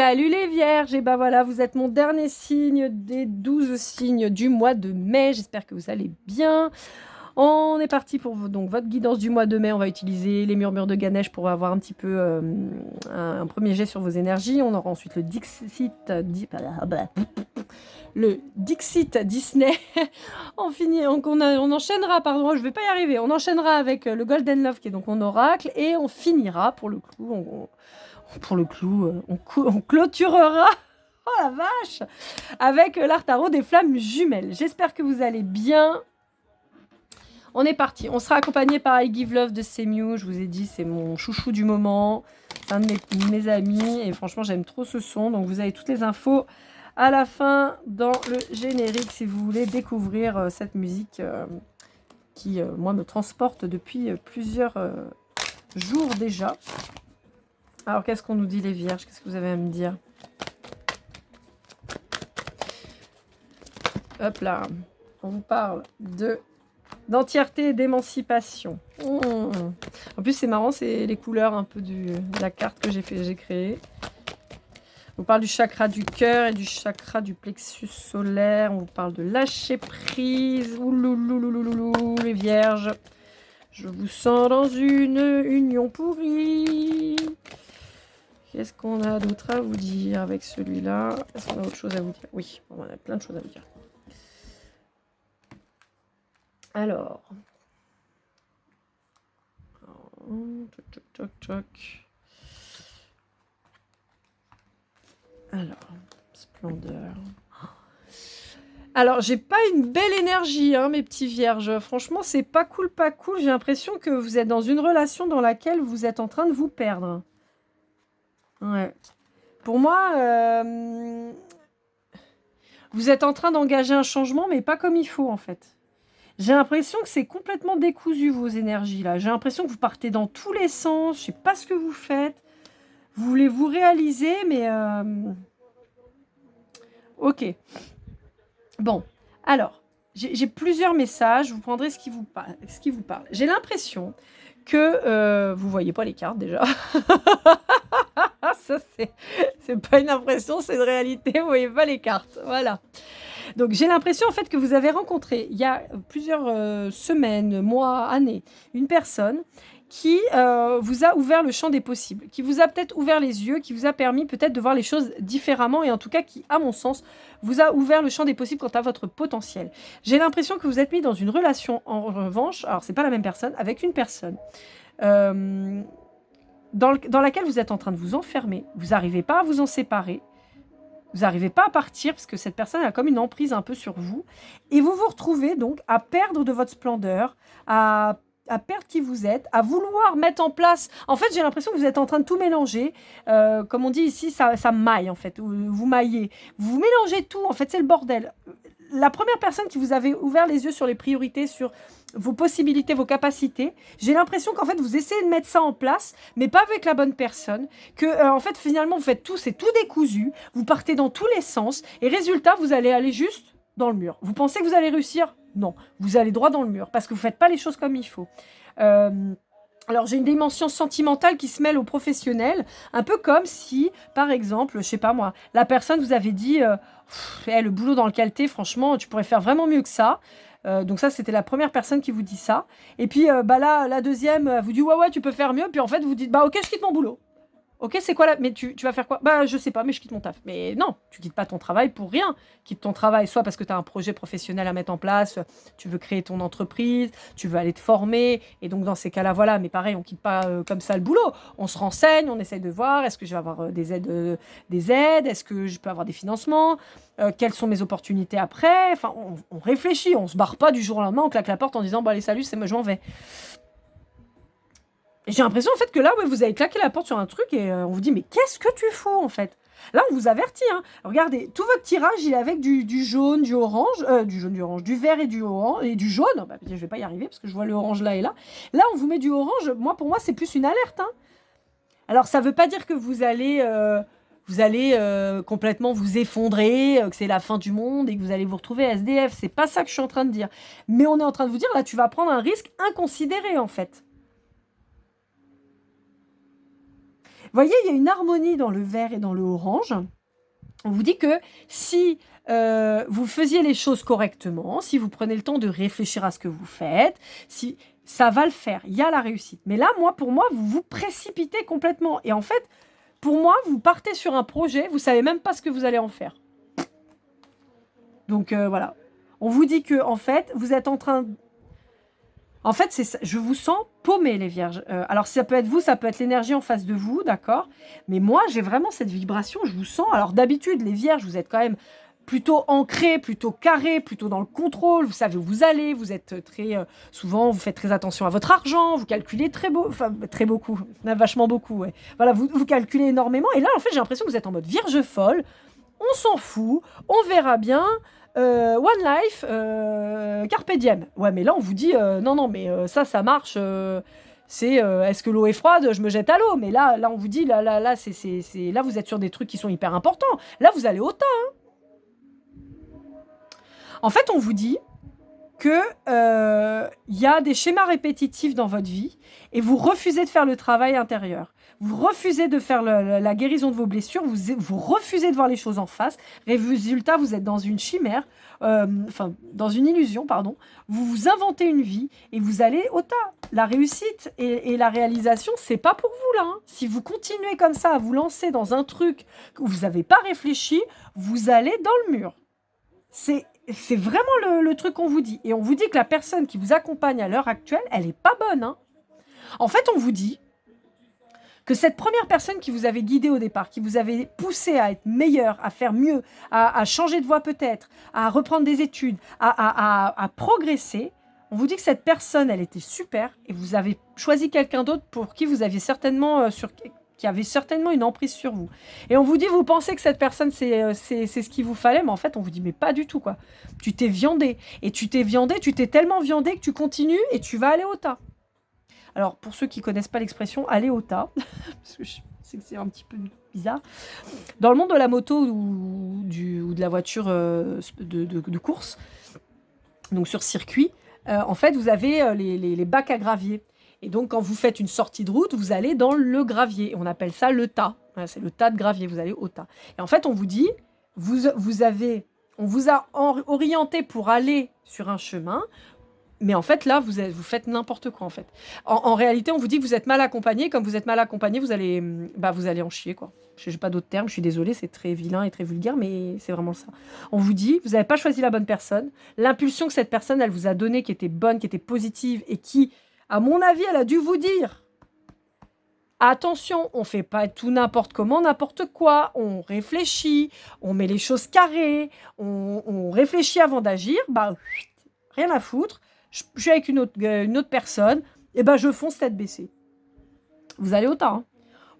Salut les vierges, et ben voilà, vous êtes mon dernier signe des 12 signes du mois de mai. J'espère que vous allez bien. On est parti pour donc votre guidance du mois de mai. On va utiliser les murmures de Ganesh pour avoir un petit peu un premier jet sur vos énergies. On aura ensuite le Dixit Disney. On enchaînera, pardon, je vais pas y arriver. On enchaînera avec le Golden Love qui est donc mon oracle et on finira pour le clou. On clôturera. Oh la vache! Avec l'art tarot des flammes jumelles. J'espère que vous allez bien. On est parti. On sera accompagné par I Give Love de Semiu. Je vous ai dit, c'est mon chouchou du moment. C'est un de mes amis. Et franchement, j'aime trop ce son. Donc, vous avez toutes les infos à la fin dans le générique si vous voulez découvrir cette musique qui, moi, me transporte depuis plusieurs jours déjà. Alors, qu'est-ce qu'on nous dit les vierges? Qu'est-ce que vous avez à me dire? Hop là. On vous parle d'entièreté et d'émancipation. En plus, c'est marrant, c'est les couleurs un peu de la carte que j'ai créée. On vous parle du chakra du cœur et du chakra du plexus solaire. On vous parle de lâcher prise. Oulouloulouloulou, les vierges. Je vous sens dans une union pourrie. Qu'est-ce qu'on a d'autre à vous dire avec celui-là? Est-ce qu'on a autre chose à vous dire? Oui, on a plein de choses à vous dire. Alors. Alors, splendeur. Alors, j'ai pas une belle énergie, hein, mes petits vierges. Franchement, c'est pas cool, pas cool. J'ai l'impression que vous êtes dans une relation dans laquelle vous êtes en train de vous perdre. Ouais. Pour moi, vous êtes en train d'engager un changement, mais pas comme il faut, en fait. J'ai l'impression que c'est complètement décousu, vos énergies, là. J'ai l'impression que vous partez dans tous les sens. Je sais pas ce que vous faites. Vous voulez vous réaliser, mais... Ok. Bon. Alors, j'ai plusieurs messages. Vous prendrez ce qui vous parle. J'ai l'impression que... vous voyez pas les cartes, déjà. Ça, c'est pas une impression, c'est une réalité. Vous voyez pas les cartes. Voilà. Donc, j'ai l'impression, en fait, que vous avez rencontré, il y a plusieurs semaines, mois, années, une personne qui vous a ouvert le champ des possibles, qui vous a peut-être ouvert les yeux, qui vous a permis peut-être de voir les choses différemment et en tout cas qui, à mon sens, vous a ouvert le champ des possibles quant à votre potentiel. J'ai l'impression que vous êtes mis dans une relation, en revanche, alors c'est pas la même personne, avec une personne dans laquelle vous êtes en train de vous enfermer, vous n'arrivez pas à vous en séparer, vous n'arrivez pas à partir parce que cette personne a comme une emprise un peu sur vous. Et vous vous retrouvez donc à perdre de votre splendeur, à perdre qui vous êtes, à vouloir mettre en place... En fait, j'ai l'impression que vous êtes en train de tout mélanger. Comme on dit ici, ça maille en fait. Vous maillez. Vous mélangez tout. En fait, c'est le bordel. La première personne qui vous avait ouvert les yeux sur les priorités, sur vos possibilités, vos capacités, j'ai l'impression qu'en fait, vous essayez de mettre ça en place, mais pas avec la bonne personne, que en fait, finalement, vous faites tout, c'est tout décousu, vous partez dans tous les sens, et résultat, vous allez aller juste dans le mur. Vous pensez que vous allez réussir? Non, vous allez droit dans le mur, parce que vous ne faites pas les choses comme il faut. Alors, j'ai une dimension sentimentale qui se mêle au professionnel, un peu comme si, par exemple, je sais pas moi, la personne vous avait dit le boulot dans lequel t'es, franchement, tu pourrais faire vraiment mieux que ça. Donc ça, c'était la première personne qui vous dit ça. Et puis là, la deuxième vous dit ouais, tu peux faire mieux. Puis en fait, vous dites ok, je quitte mon boulot. Ok, c'est quoi là? Mais tu vas faire quoi? Bah, je sais pas, mais je quitte mon taf. Mais non, tu quittes pas ton travail pour rien. Quitte ton travail, soit parce que tu as un projet professionnel à mettre en place, tu veux créer ton entreprise, tu veux aller te former. Et donc, dans ces cas-là, voilà. Mais pareil, on quitte pas comme ça le boulot. On se renseigne, on essaye de voir est-ce que je vais avoir des aides? Est-ce que je peux avoir des financements? Quelles sont mes opportunités après? Enfin, on réfléchit, on se barre pas du jour au lendemain, on claque la porte en disant bah, allez, salut, c'est moi, je m'en vais. J'ai l'impression en fait que là, ouais, vous avez claqué la porte sur un truc et on vous dit mais qu'est-ce que tu fous en fait? Là, on vous avertit. Hein. Regardez, tout votre tirage, il est avec du jaune, du orange, du vert et du orange et du jaune. Bah, je vais pas y arriver parce que je vois le orange là et là. Là, on vous met du orange. Pour moi, c'est plus une alerte. Hein. Alors, ça veut pas dire que vous allez complètement vous effondrer, que c'est la fin du monde et que vous allez vous retrouver SDF. C'est pas ça que je suis en train de dire. Mais on est en train de vous dire là, tu vas prendre un risque inconsidéré en fait. voyez, il y a une harmonie dans le vert et dans le orange. On vous dit que si vous faisiez les choses correctement, si vous prenez le temps de réfléchir à ce que vous faites, si ça va le faire, il y a la réussite. Mais là, pour moi, vous vous précipitez complètement. Et en fait, pour moi, vous partez sur un projet, vous savez même pas ce que vous allez en faire. Donc voilà. On vous dit que en fait, vous êtes en train... En fait, c'est ça. Je vous sens paumé, les vierges. Alors, ça peut être vous, ça peut être l'énergie en face de vous, d'accord? Mais moi, j'ai vraiment cette vibration, je vous sens. Alors, d'habitude, les vierges, vous êtes quand même plutôt ancrés, plutôt carrés, plutôt dans le contrôle. Vous savez où vous allez, vous êtes très... souvent, vous faites très attention à votre argent, vous calculez très beaucoup, vachement beaucoup, ouais. Voilà, vous calculez énormément. Et là, en fait, j'ai l'impression que vous êtes en mode vierge folle. On s'en fout, on verra bien. One life, carpe diem. Ouais, mais là, on vous dit, non, mais ça marche. C'est, est-ce que l'eau est froide? Je me jette à l'eau. Mais là, on vous dit, là, là, vous êtes sur des trucs qui sont hyper importants. Là, vous allez au tas. Hein. En fait, on vous dit que y a des schémas répétitifs dans votre vie et vous refusez de faire le travail intérieur. Vous refusez de faire la guérison de vos blessures, vous refusez de voir les choses en face. Résultat, vous êtes dans une chimère, dans une illusion, pardon. Vous vous inventez une vie et vous allez au tas. La réussite et la réalisation, c'est pas pour vous là. Hein. Si vous continuez comme ça à vous lancer dans un truc où vous n'avez pas réfléchi, vous allez dans le mur. C'est vraiment le truc qu'on vous dit. Et on vous dit que la personne qui vous accompagne à l'heure actuelle, elle n'est pas bonne. Hein. En fait, on vous dit que cette première personne qui vous avait guidé au départ, qui vous avait poussé à être meilleur, à faire mieux, à changer de voie peut-être, à reprendre des études, à progresser, on vous dit que cette personne, elle était super et vous avez choisi quelqu'un d'autre pour qui vous aviez certainement... qui avait certainement une emprise sur vous. Et on vous dit, vous pensez que cette personne, c'est ce qu'il vous fallait, mais en fait, on vous dit, mais pas du tout, quoi. Tu t'es viandé. Et tu t'es tellement viandé que tu continues et tu vas aller au tas. Alors, pour ceux qui ne connaissent pas l'expression, aller au tas, parce que je sais que c'est un petit peu bizarre. Dans le monde de la moto ou de la voiture de course, donc sur circuit, en fait, vous avez les bacs à gravier. Et donc, quand vous faites une sortie de route, vous allez dans le gravier. On appelle ça le tas. Voilà, c'est le tas de gravier, vous allez au tas. Et en fait, on vous dit, on vous a orienté pour aller sur un chemin, mais en fait, là, vous faites n'importe quoi, en fait. En réalité, on vous dit que vous êtes mal accompagné. Comme vous êtes mal accompagné, vous allez en chier, quoi. Je n'ai pas d'autres termes, je suis désolée, c'est très vilain et très vulgaire, mais c'est vraiment ça. On vous dit, vous n'avez pas choisi la bonne personne. L'impulsion que cette personne, elle vous a donnée, qui était bonne, qui était positive, et qui, à mon avis, elle a dû vous dire, attention, on ne fait pas tout n'importe comment, n'importe quoi. On réfléchit, on met les choses carrées, on réfléchit avant d'agir. Rien à foutre. Je suis avec une autre personne, et je fonce tête baissée. Vous allez au tas. Hein.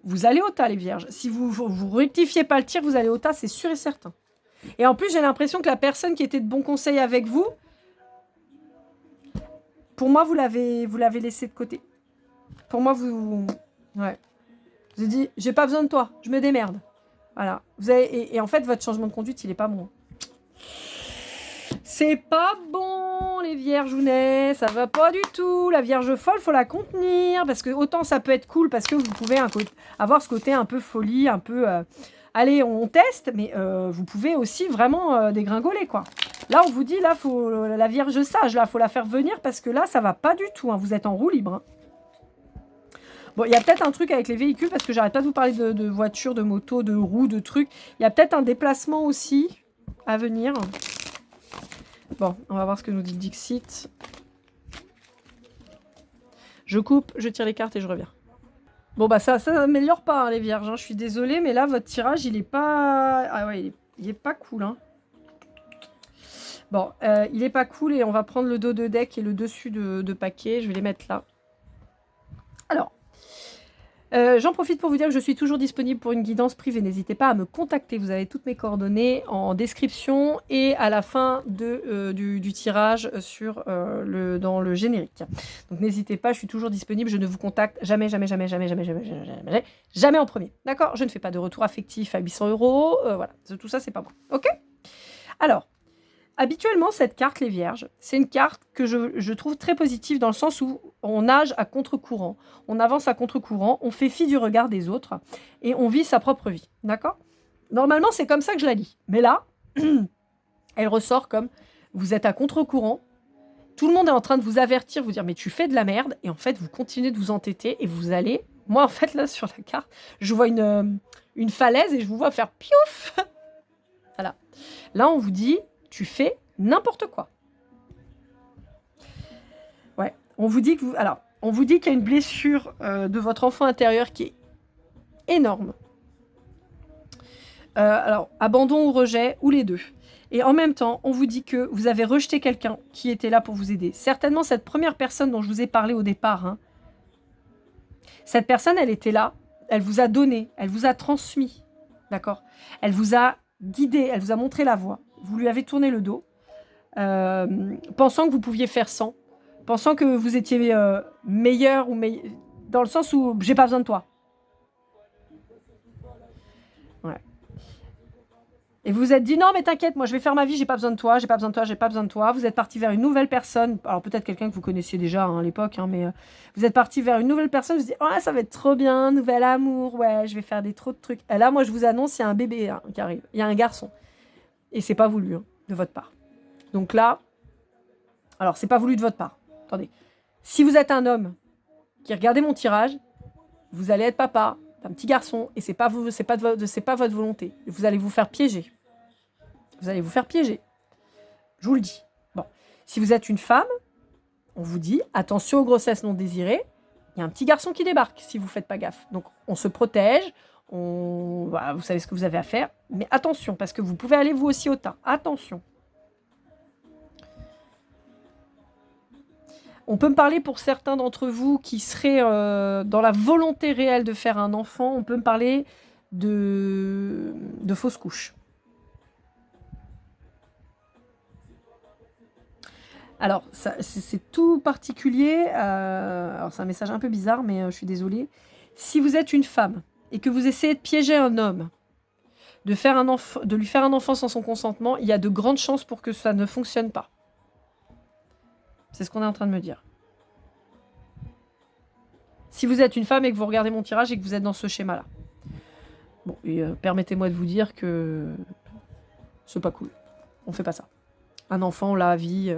Vous allez au tas, les vierges. Si vous rectifiez pas le tir, vous allez au tas, c'est sûr et certain. Et en plus, j'ai l'impression que la personne qui était de bon conseil avec vous, pour moi, vous l'avez laissé de côté. Pour moi, ouais. Vous avez dit, j'ai pas besoin de toi, je me démerde. Voilà. Et en fait, votre changement de conduite, il est pas bon. C'est pas bon, les viergounet, ça va pas du tout. La vierge folle, faut la contenir, parce que autant ça peut être cool, parce que vous pouvez avoir ce côté un peu folie, un peu... allez, on teste, mais vous pouvez aussi vraiment dégringoler, quoi. Là, on vous dit, là, faut la vierge sage, là, faut la faire venir, parce que là, ça va pas du tout, hein, vous êtes en roue libre. Hein. Bon, il y a peut-être un truc avec les véhicules, parce que j'arrête pas de vous parler de voitures, de motos, de roues, de trucs. Il y a peut-être un déplacement aussi à venir. Bon, on va voir ce que nous dit Dixit. Je coupe, je tire les cartes et je reviens. Bon, ça n'améliore pas, hein, les vierges. Hein. Je suis désolée, mais là, votre tirage, il est pas... Ah ouais, il est pas cool. Hein. Bon, il est pas cool et on va prendre le dos de deck et le dessus de paquet. Je vais les mettre là. Alors, j'en profite pour vous dire que je suis toujours disponible pour une guidance privée. N'hésitez pas à me contacter. Vous avez toutes mes coordonnées en description et à la fin du tirage dans le générique. Donc n'hésitez pas, je suis toujours disponible. Je ne vous contacte jamais en premier. D'accord? Je ne fais pas de retour affectif à 800 €. Voilà, tout ça, c'est pas moi. Ok? Alors, habituellement, cette carte, les Vierges, c'est une carte que je trouve très positive dans le sens où on nage à contre-courant, on avance à contre-courant, on fait fi du regard des autres et on vit sa propre vie. D'accord ? Normalement, c'est comme ça que je la lis. Mais là, elle ressort comme vous êtes à contre-courant, tout le monde est en train de vous avertir, vous dire mais tu fais de la merde, et en fait, vous continuez de vous entêter et vous allez... Moi, en fait, là, sur la carte, je vois une falaise et je vous vois faire piouf. Voilà. Là, on vous dit, tu fais n'importe quoi. Ouais. On vous dit qu'il y a une blessure de votre enfant intérieur qui est énorme. Alors, abandon ou rejet, ou les deux. Et en même temps, on vous dit que vous avez rejeté quelqu'un qui était là pour vous aider. Certainement, cette première personne dont je vous ai parlé au départ, hein, cette personne, elle était là, elle vous a donné, elle vous a transmis, d'accord ? Elle vous a guidé, elle vous a montré la voie. Vous lui avez tourné le dos, pensant que vous pouviez faire sans, pensant que vous étiez meilleur ou dans le sens où j'ai pas besoin de toi. Ouais. Et vous vous êtes dit non mais t'inquiète, moi je vais faire ma vie, j'ai pas besoin de toi, j'ai pas besoin de toi, j'ai pas besoin de toi. Vous êtes parti vers une nouvelle personne, alors peut-être quelqu'un que vous connaissiez déjà hein, à l'époque, hein, mais vous êtes parti vers une nouvelle personne, vous vous dites oh ça va être trop bien, nouvel amour, ouais je vais faire des trop de trucs. Et là moi je vous annonce il y a un bébé hein, qui arrive, il y a un garçon et c'est pas voulu hein, de votre part. Donc là, alors c'est pas voulu de votre part. Attendez, si vous êtes un homme qui regardez mon tirage, vous allez être papa d'un petit garçon et c'est pas votre volonté. Vous allez vous faire piéger. Vous allez vous faire piéger. Je vous le dis. Bon, si vous êtes une femme, on vous dit attention aux grossesses non désirées. Il y a un petit garçon qui débarque si vous faites pas gaffe. Donc on se protège. Voilà, vous savez ce que vous avez à faire, mais attention parce que vous pouvez aller vous aussi au tas. Attention. On peut me parler pour certains d'entre vous qui seraient dans la volonté réelle de faire un enfant, on peut me parler de fausses couches. Alors, c'est tout particulier. Alors, c'est un message un peu bizarre, mais je suis désolée. Si vous êtes une femme et que vous essayez de piéger un homme, de lui faire un enfant sans son consentement, il y a de grandes chances pour que ça ne fonctionne pas. C'est ce qu'on est en train de me dire. Si vous êtes une femme et que vous regardez mon tirage et que vous êtes dans ce schéma-là. Bon, et permettez-moi de vous dire que c'est pas cool. On fait pas ça. Un enfant, la vie,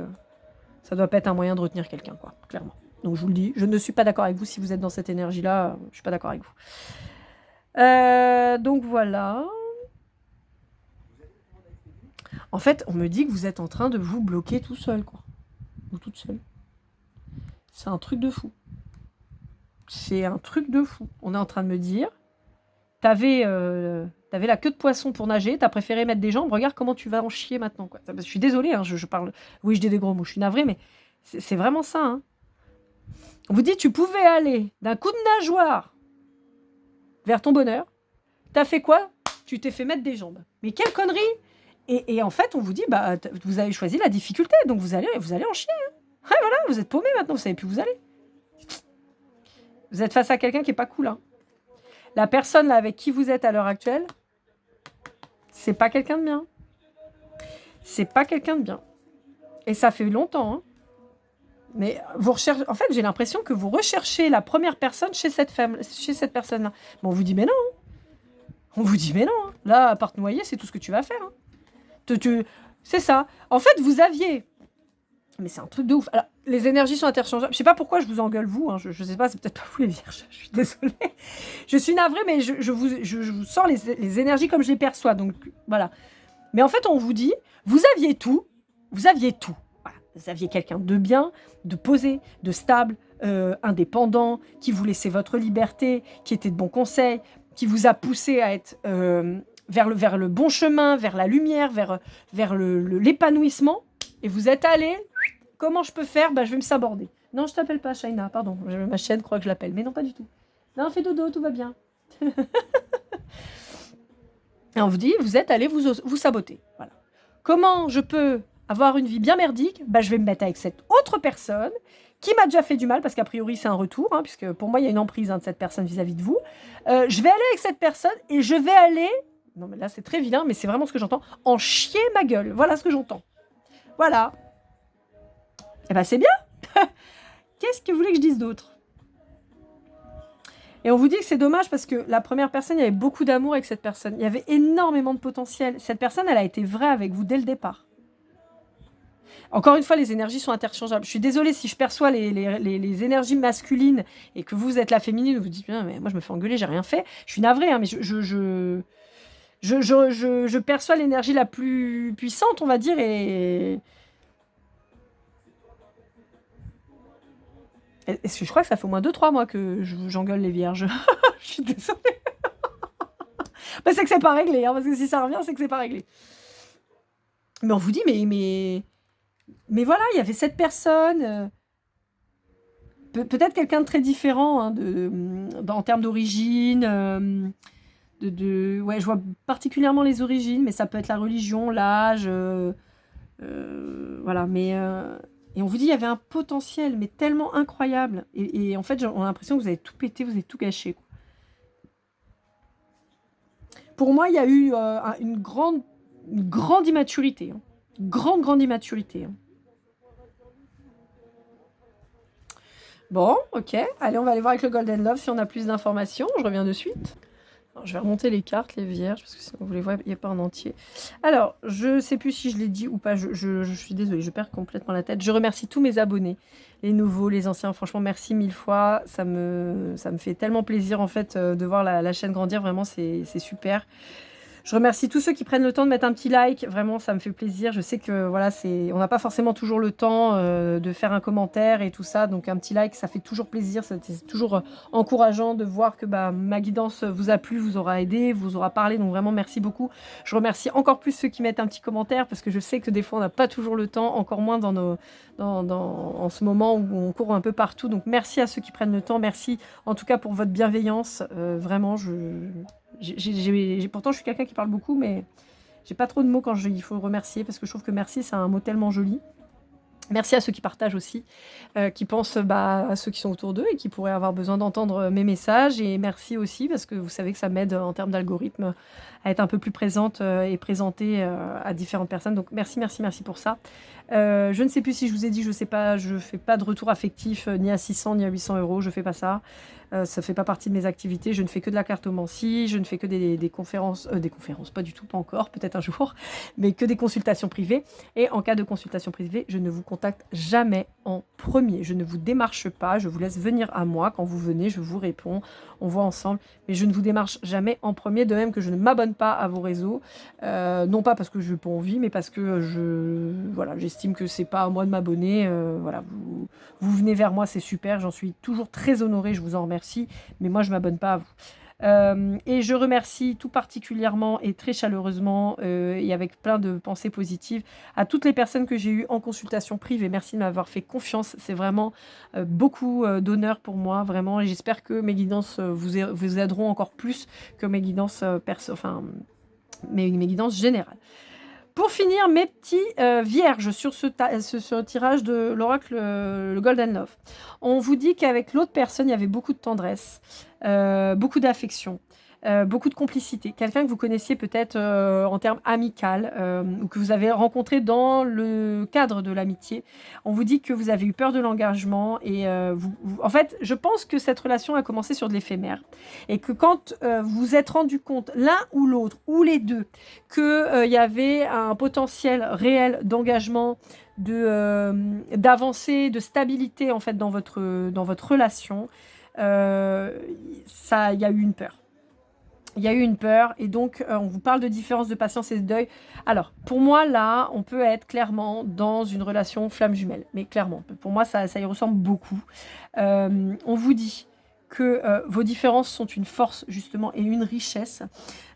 ça doit pas être un moyen de retenir quelqu'un, quoi, clairement. Donc je vous le dis, je ne suis pas d'accord avec vous. Si vous êtes dans cette énergie-là, je suis pas d'accord avec vous. Donc voilà. En fait, on me dit que vous êtes en train de vous bloquer tout seul, quoi. Ou toute seule. C'est un truc de fou. C'est un truc de fou. On est en train de me dire, t'avais la queue de poisson pour nager, t'as préféré mettre des jambes, regarde comment tu vas en chier maintenant, quoi. Je suis désolée, hein, je parle... Oui, je dis des gros mots, je suis navrée, mais c'est vraiment ça. Hein. On vous dit, tu pouvais aller d'un coup de nageoire vers ton bonheur. T'as fait quoi ? Tu t'es fait mettre des jambes. Mais quelle connerie ! Et en fait, on vous dit, bah, vous avez choisi la difficulté, donc vous allez en chier. Hein. Ouais, voilà, vous êtes paumé maintenant, vous savez plus où vous allez. Vous êtes face à quelqu'un qui est pas cool. Hein. La personne là avec qui vous êtes à l'heure actuelle, c'est pas quelqu'un de bien. C'est pas quelqu'un de bien. Et ça fait longtemps. Hein. Mais vous recherchez. En fait, j'ai l'impression que vous recherchez la première personne chez cette personne-là. Mais on vous dit mais non. Hein. On vous dit mais non. Hein. Là, à part te noyer, c'est tout ce que tu vas faire. Hein. C'est ça. En fait, vous aviez. Mais c'est un truc de ouf. Alors, les énergies sont interchangeables. Je sais pas pourquoi je vous engueule, vous. Hein. Je sais pas, c'est peut-être pas vous les vierges. Je suis désolée. Je suis navrée, mais je vous sors les énergies comme je les perçois. Donc, voilà. Mais en fait, on vous dit, vous aviez tout. Vous aviez tout. Voilà. Vous aviez quelqu'un de bien, de posé, de stable, indépendant, qui vous laissait votre liberté, qui était de bons conseils, qui vous a poussé à être vers le bon chemin, vers la lumière, vers l'épanouissement. Et vous êtes allé, comment je peux faire ? Je vais me saborder. Non, je t'appelle pas Shaina, pardon. Ma chienne croit que je l'appelle, mais non, pas du tout. Non, fais dodo, tout va bien. Et on vous dit, vous êtes allé vous saboter. Voilà. Comment je peux avoir une vie bien merdique ? Je vais me mettre avec cette autre personne qui m'a déjà fait du mal, parce qu'a priori, c'est un retour, hein, puisque pour moi, il y a une emprise de cette personne vis-à-vis de vous. Je vais aller avec cette personne et je vais aller... Non, mais là, c'est très vilain, mais c'est vraiment ce que j'entends. En chier ma gueule. Voilà ce que j'entends. Voilà. Eh ben c'est bien. Qu'est-ce que vous voulez que je dise d'autre? Et on vous dit que c'est dommage parce que la première personne, il y avait beaucoup d'amour avec cette personne. Il y avait énormément de potentiel. Cette personne, elle a été vraie avec vous dès le départ. Encore une fois, les énergies sont interchangeables. Je suis désolée si je perçois les énergies masculines et que vous êtes la féminine, vous dites, mais moi je me fais engueuler, j'ai rien fait. Je suis navrée, hein, mais je perçois l'énergie la plus puissante, on va dire, et est-ce que je crois que ça fait au moins 2-3 mois que j'engueule les vierges. Je suis désolée. Bah, c'est que c'est pas réglé, hein, parce que si ça revient, c'est que c'est pas réglé. Mais on vous dit, mais voilà, il y avait cette personne, peut-être quelqu'un de très différent, hein, en termes d'origine, ouais, je vois particulièrement les origines, mais ça peut être la religion, l'âge, voilà, et on vous dit, il y avait un potentiel, mais tellement incroyable, et en fait, on a l'impression que vous avez tout pété, vous avez tout gâché, quoi. Pour moi, il y a eu une grande immaturité, hein. Grande immaturité, hein. Bon, ok. Allez, on va aller voir avec le Golden Love si on a plus d'informations. Je reviens de suite. Alors, je vais remonter les cartes, les vierges, parce que sinon vous les voyez pas en entier. Alors, je sais plus si je l'ai dit ou pas. Je suis désolée, je perds complètement la tête. Je remercie tous mes abonnés, les nouveaux, les anciens. Franchement, merci 1000 fois. Ça me fait tellement plaisir, en fait, de voir la chaîne grandir. Vraiment, c'est super. Je remercie tous ceux qui prennent le temps de mettre un petit like. Vraiment, ça me fait plaisir. Je sais que voilà, on n'a pas forcément toujours le temps de faire un commentaire et tout ça. Donc un petit like, ça fait toujours plaisir. C'est toujours encourageant de voir que ma guidance vous a plu, vous aura aidé, vous aura parlé. Donc vraiment, merci beaucoup. Je remercie encore plus ceux qui mettent un petit commentaire parce que je sais que des fois, on n'a pas toujours le temps, encore moins en ce moment où on court un peu partout. Donc merci à ceux qui prennent le temps. Merci en tout cas pour votre bienveillance. Vraiment, pourtant, je suis quelqu'un qui parle beaucoup, mais j'ai pas trop de mots quand il faut remercier, parce que je trouve que merci, c'est un mot tellement joli. Merci à ceux qui partagent aussi, qui pensent à ceux qui sont autour d'eux et qui pourraient avoir besoin d'entendre mes messages. Et merci aussi, parce que vous savez que ça m'aide en termes d'algorithme à être un peu plus présente et présentée à différentes personnes. Donc merci pour ça. Je ne sais plus si je vous ai dit, je sais pas, je fais pas de retour affectif ni à 600 ni à 800 euros, je fais pas ça. Ça fait pas partie de mes activités. Je ne fais que de la cartomancie, je ne fais que des conférences, pas du tout, pas encore, peut-être un jour, mais que des consultations privées. Et en cas de consultation privée, je ne vous contacte jamais en premier. Je ne vous démarche pas, je vous laisse venir à moi. Quand vous venez, je vous réponds, on voit ensemble. Mais je ne vous démarche jamais en premier, de même que je ne m'abonne pas à vos réseaux. Non pas parce que je n'ai pas envie, mais parce que j'estime que c'est pas à moi de m'abonner. Voilà, vous venez vers moi, c'est super, j'en suis toujours très honorée, je vous en remercie. Mais moi, je ne m'abonne pas à vous. Et je remercie tout particulièrement et très chaleureusement et avec plein de pensées positives à toutes les personnes que j'ai eues en consultation privée. Merci de m'avoir fait confiance. C'est vraiment beaucoup d'honneur pour moi, vraiment. Et j'espère que mes guidances vous aideront encore plus que mes guidances mes guidances générales. Pour finir, mes petits vierges sur ce tirage de l'oracle, le Golden Love. On vous dit qu'avec l'autre personne, il y avait beaucoup de tendresse, beaucoup d'affection, beaucoup de complicité. Quelqu'un que vous connaissiez peut-être en termes amical ou que vous avez rencontré dans le cadre de l'amitié. On vous dit que vous avez eu peur de l'engagement et en fait, je pense que cette relation a commencé sur de l'éphémère et que quand vous vous êtes rendu compte, l'un ou l'autre, ou les deux, qu'il y avait un potentiel réel d'engagement, d'avancée, de stabilité en fait dans votre relation, il y a eu une peur. Il y a eu une peur et donc on vous parle de différence de patience et de deuil. Alors, pour moi, là, on peut être clairement dans une relation flamme jumelle. Mais clairement, pour moi, ça y ressemble beaucoup. On vous dit que vos différences sont une force, justement, et une richesse.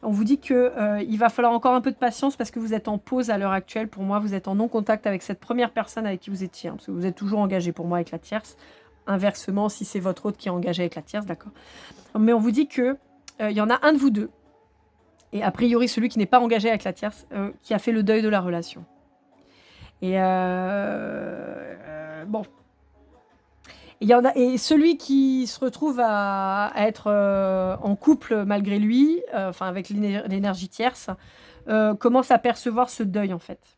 On vous dit qu'il va falloir encore un peu de patience parce que vous êtes en pause à l'heure actuelle. Pour moi, vous êtes en non-contact avec cette première personne avec qui vous étiez. Parce que vous êtes toujours engagé, pour moi, avec la tierce. Inversement, si c'est votre autre qui est engagé avec la tierce, d'accord. Mais on vous dit que il y en a un de vous deux, et a priori celui qui n'est pas engagé avec la tierce, qui a fait le deuil de la relation. Et bon. Et celui qui se retrouve à être en couple malgré lui, avec l'énergie tierce, commence à percevoir ce deuil en fait.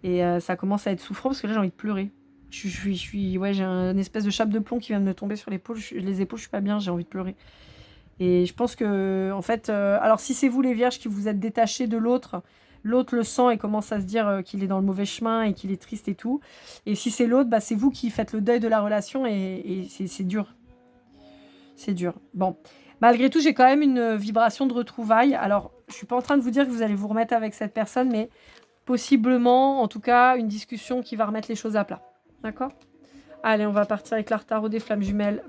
Et ça commence à être souffrant parce que là, j'ai envie de pleurer. Ouais, j'ai une espèce de chape de plomb qui vient de me tomber sur les épaules, je suis pas bien, j'ai envie de pleurer. Et je pense que, en fait, alors si c'est vous les vierges qui vous êtes détachés de l'autre le sent et commence à se dire qu'il est dans le mauvais chemin et qu'il est triste et tout. Et si c'est l'autre, bah, c'est vous qui faites le deuil de la relation et c'est dur. C'est dur. Bon, malgré tout, j'ai quand même une vibration de retrouvailles. Alors, je suis pas en train de vous dire que vous allez vous remettre avec cette personne, mais possiblement, en tout cas, une discussion qui va remettre les choses à plat. D'accord ? Allez, on va partir avec l'art tarot des flammes jumelles.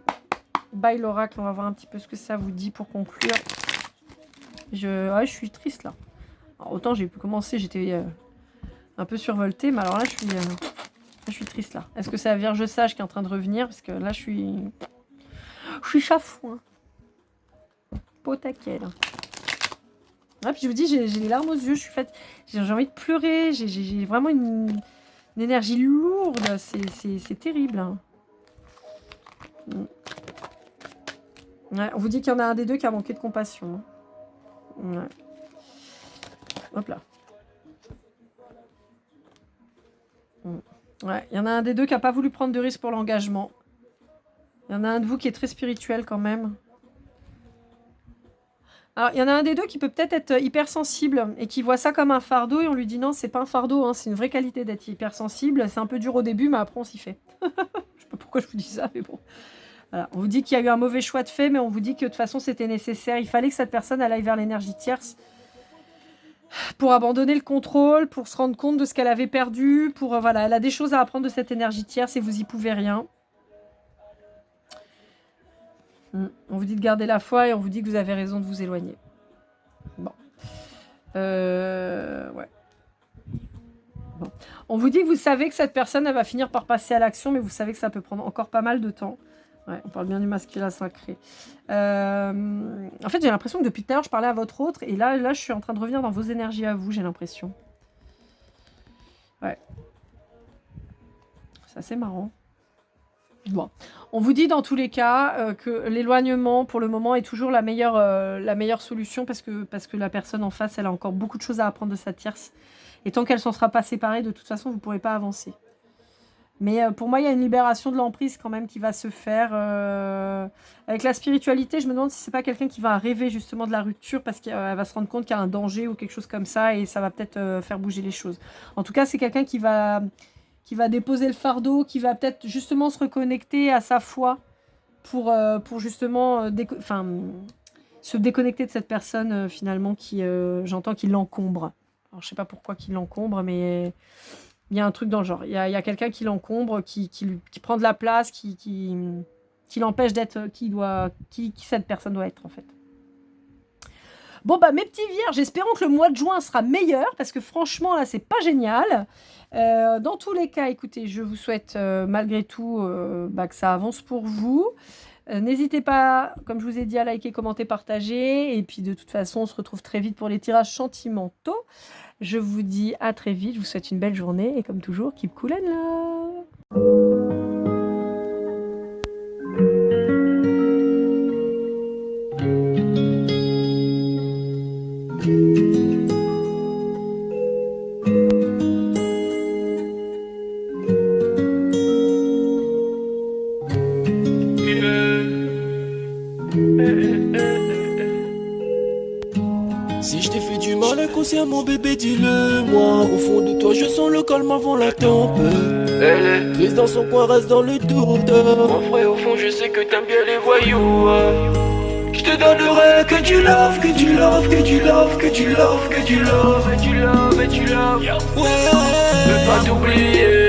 Bye l'oracle, on va voir un petit peu ce que ça vous dit pour conclure. Je suis triste là. Alors, autant j'ai pu commencer, j'étais un peu survoltée, mais alors là je suis triste là. Est-ce que c'est la Vierge Sage qui est en train de revenir? Parce que là je suis chafouin. Pas au taquet là. Ah, puis je vous dis, j'ai les larmes aux yeux, je suis faite. J'ai envie de pleurer, j'ai vraiment une énergie lourde, c'est terrible. Hein. Ouais, on vous dit qu'il y en a un des deux qui a manqué de compassion. Ouais. Hop là. Ouais, il y en a un des deux qui n'a pas voulu prendre de risque pour l'engagement. Il y en a un de vous qui est très spirituel quand même. Alors, il y en a un des deux qui peut peut-être être hypersensible et qui voit ça comme un fardeau et on lui dit non, c'est pas un fardeau, hein, c'est une vraie qualité d'être hypersensible. C'est un peu dur au début, mais après on s'y fait. Je sais pas pourquoi je vous dis ça, mais bon. Voilà. On vous dit qu'il y a eu un mauvais choix de fait, mais on vous dit que de toute façon c'était nécessaire. Il fallait que cette personne elle aille vers l'énergie tierce pour abandonner le contrôle, pour se rendre compte de ce qu'elle avait perdu, pour voilà, elle a des choses à apprendre de cette énergie tierce et vous y pouvez rien. On vous dit de garder la foi et on vous dit que vous avez raison de vous éloigner. Bon. Ouais. Bon. On vous dit que vous savez que cette personne elle va finir par passer à l'action, mais vous savez que ça peut prendre encore pas mal de temps. Ouais, on parle bien du masculin sacré. En fait, j'ai l'impression que depuis tout à l'heure, je parlais à votre autre, et là, je suis en train de revenir dans vos énergies à vous, j'ai l'impression. Ouais. C'est assez marrant. Bon. On vous dit dans tous les cas que l'éloignement, pour le moment, est toujours la meilleure solution parce que la personne en face, elle a encore beaucoup de choses à apprendre de sa tierce. Et tant qu'elle ne s'en sera pas séparée, de toute façon, vous ne pourrez pas avancer. Mais pour moi, il y a une libération de l'emprise quand même qui va se faire. Avec la spiritualité, je me demande si c'est pas quelqu'un qui va rêver justement de la rupture parce qu'elle va se rendre compte qu'il y a un danger ou quelque chose comme ça et ça va peut-être faire bouger les choses. En tout cas, c'est quelqu'un qui va déposer le fardeau, qui va peut-être justement se reconnecter à sa foi pour justement se déconnecter de cette personne finalement qui, j'entends, qui l'encombre. Alors, je sais pas pourquoi qu'il l'encombre, mais... Il y a un truc dans le genre. Il y a quelqu'un qui l'encombre, qui prend de la place, qui l'empêche d'être qui cette personne doit être, en fait. Bon, bah, mes petits vierges, espérons que le mois de juin sera meilleur, parce que franchement, là, c'est pas génial. Dans tous les cas, écoutez, je vous souhaite, malgré tout, que ça avance pour vous. N'hésitez pas, comme je vous ai dit, à liker, commenter, partager. Et puis, de toute façon, on se retrouve très vite pour les tirages sentimentaux. Je vous dis à très vite, je vous souhaite une belle journée et comme toujours, keep cool and love. Si je t'ai fait du mal inconsciemment bébé dis-le moi. Au fond de toi je sens le calme avant la tempête. Triste dans son coin reste dans le doute. Mon frère au fond je sais que t'aimes bien les voyous. Je te donnerai que du love, que du love, que du love, que du love, que du love, et du love, et du love. Ouais, veux pas t'oublier.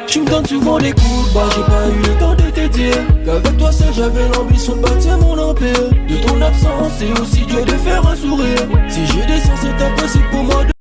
Tu me donnes souvent les coups de barre, j'ai pas eu le temps de te dire qu'avec toi seul j'avais l'ambition de bâtir mon empire. De ton absence c'est aussi dur de faire un sourire. Si je descends c'est impossible pour moi de